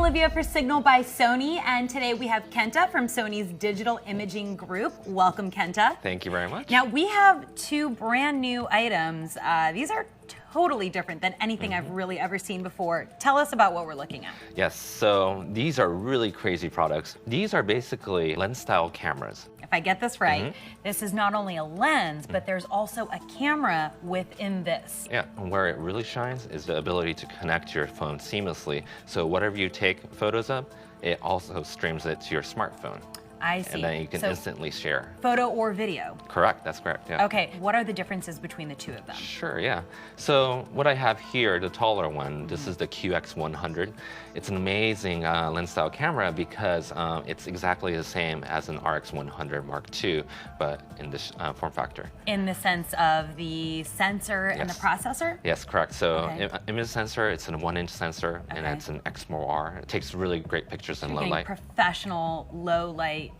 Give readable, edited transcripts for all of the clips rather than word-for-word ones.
Olivia for Signal by Sony, and today we have Kenta from Sony's Digital Imaging Group. Welcome, Kenta. Thank you very much. Now, we have two brand new items. These are totally different than anything I've really ever seen before. Tell us about what we're looking at. Yes, so these are really crazy products. These are basically lens-style cameras. If I get this right, this is not only a lens, but there's also a camera within this. Yeah, and where it really shines is the ability to connect your phone seamlessly. So whatever you take photos of, it also streams it to your smartphone. I see. And then you can instantly share. Photo or video? Correct, that's correct, yeah. Okay, what are the differences between the two of them? Sure, yeah. So what I have here, the taller one, this is the QX100. It's an amazing lens-style camera because it's exactly the same as an RX100 Mark II, but in this form factor. In the sense of the sensor and the processor? Yes, correct. So image sensor, it's a 1-inch sensor, and it's an XMOR. It takes really great pictures in low light. Professional low light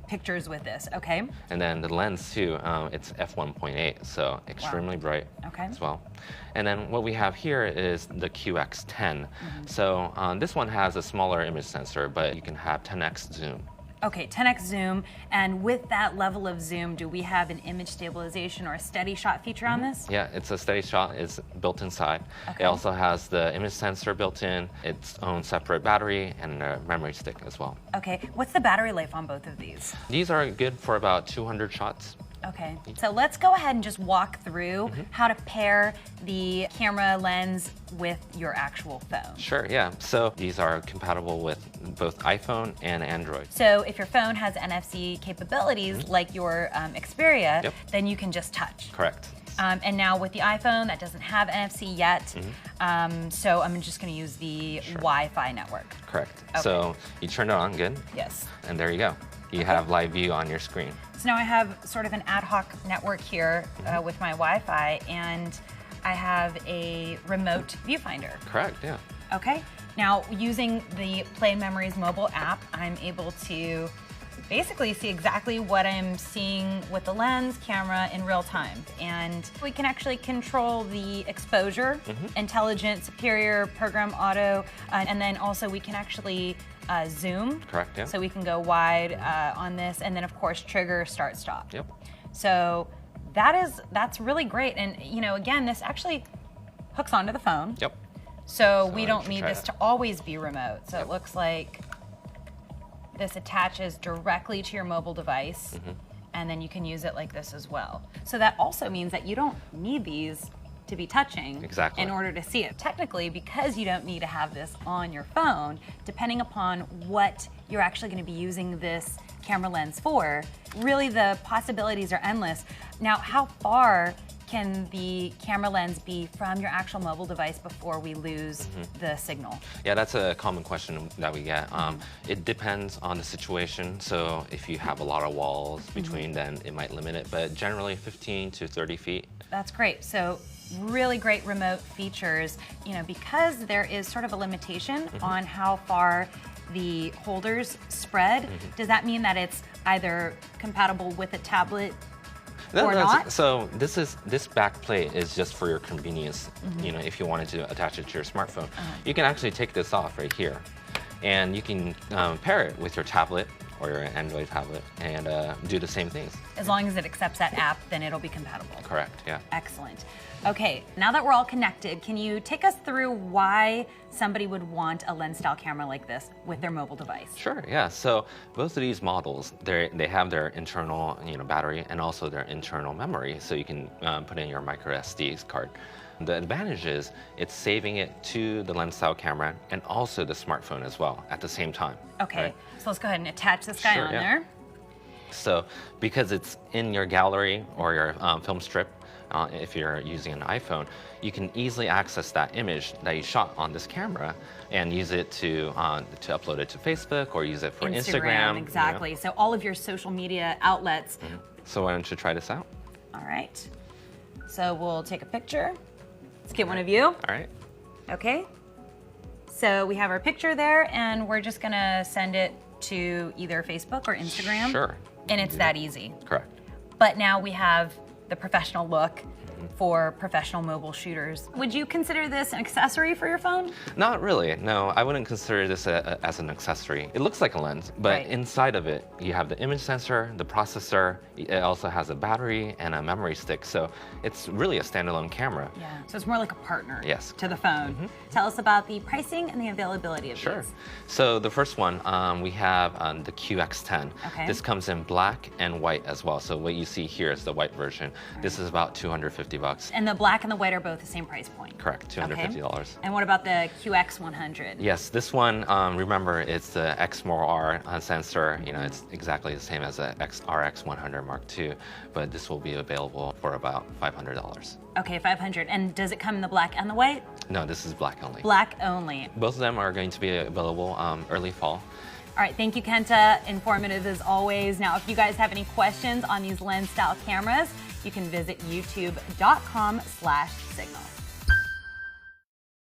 pictures with this, okay? And then the lens too, it's f1.8, so extremely bright as well. And then what we have here is the QX10. So this one has a smaller image sensor, but you can have 10x zoom. Okay, 10x zoom, and with that level of zoom, do we have an image stabilization or a steady shot feature on this? Yeah, it's a steady shot. It's built inside. It also has the image sensor built in, its own separate battery, and a memory stick as well. Okay, what's the battery life on both of these? These are good for about 200 shots. Okay, so let's go ahead and just walk through how to pair the camera lens with your actual phone. Sure, yeah. So these are compatible with both iPhone and Android. So if your phone has NFC capabilities like your Xperia, then you can just touch. Correct. And now with the iPhone, that doesn't have NFC yet, so I'm just going to use the Wi-Fi network. Correct. So you turn it on, good? Yes. And there you go. You have live view on your screen. So now I have sort of an ad hoc network here with my Wi-Fi, and I have a remote viewfinder. Correct, yeah. Okay. Now, using the Play Memories mobile app, I'm able to basically see exactly what I'm seeing with the lens camera in real time. And we can actually control the exposure, intelligent, superior, program auto, and then also we can actually zoom. Correct, yeah. So we can go wide on this, and then of course trigger, start, stop. Yep. So that's really great. And you know, again, this actually hooks onto the phone. Yep. So we don't need this to always be remote. So it looks like this attaches directly to your mobile device, and then you can use it like this as well. So that also means that you don't need these to be touching in order to see it. Technically, because you don't need to have this on your phone, depending upon what you're actually going to be using this camera lens for, really the possibilities are endless. Now, how far can the camera lens be from your actual mobile device before we lose the signal? Yeah, that's a common question that we get. It depends on the situation. So if you have a lot of walls between, then it might limit it, but generally 15 to 30 feet. That's great. So really great remote features, you know, because there is sort of a limitation on how far the holders spread. Does that mean that it's either compatible with a tablet or not? So this back plate is just for your convenience. You know, if you wanted to attach it to your smartphone, you can actually take this off right here, and you can pair it with your tablet or your Android tablet and do the same things. As long as it accepts that app, then it'll be compatible. Correct, yeah. Excellent. Okay, now that we're all connected, can you take us through why somebody would want a lens-style camera like this with their mobile device? Sure, yeah. So both of these models, they have their internal battery and also their internal memory, so you can put in your micro SD card. The advantage is it's saving it to the lens-style camera and also the smartphone as well at the same time. Okay, so let's go ahead and attach this guy on there. So because it's in your gallery or your film strip, if you're using an iPhone, you can easily access that image that you shot on this camera and use it to upload it to Facebook or use it for Instagram. Exactly. So all of your social media outlets. So why don't you try this out? All right. So we'll take a picture. Let's get one of you. All right. Okay. So we have our picture there, and we're just gonna send it to either Facebook or Instagram. Sure. And it's that easy. Correct. But now we have the professional look for professional mobile shooters. Would you consider this an accessory for your phone? Not really, no. I wouldn't consider this as an accessory. It looks like a lens, but inside of it, you have the image sensor, the processor. It also has a battery and a memory stick, so it's really a standalone camera. Yeah, so it's more like a partner to the phone. Tell us about the pricing and the availability of these. So the first one, we have the QX10. This comes in black and white as well. So what you see here is the white version. This is about $250. And the black and the white are both the same price point? Correct, $250. And what about the QX100? Yes, this one, remember, it's the XMOR sensor. You know, it's exactly the same as the RX100 Mark II, but this will be available for about $500. Okay, $500. And does it come in the black and the white? No, this is black only. Black only. Both of them are going to be available early fall. All right, thank you, Kenta. Informative as always. Now, if you guys have any questions on these lens style cameras, you can visit youtube.com/signal.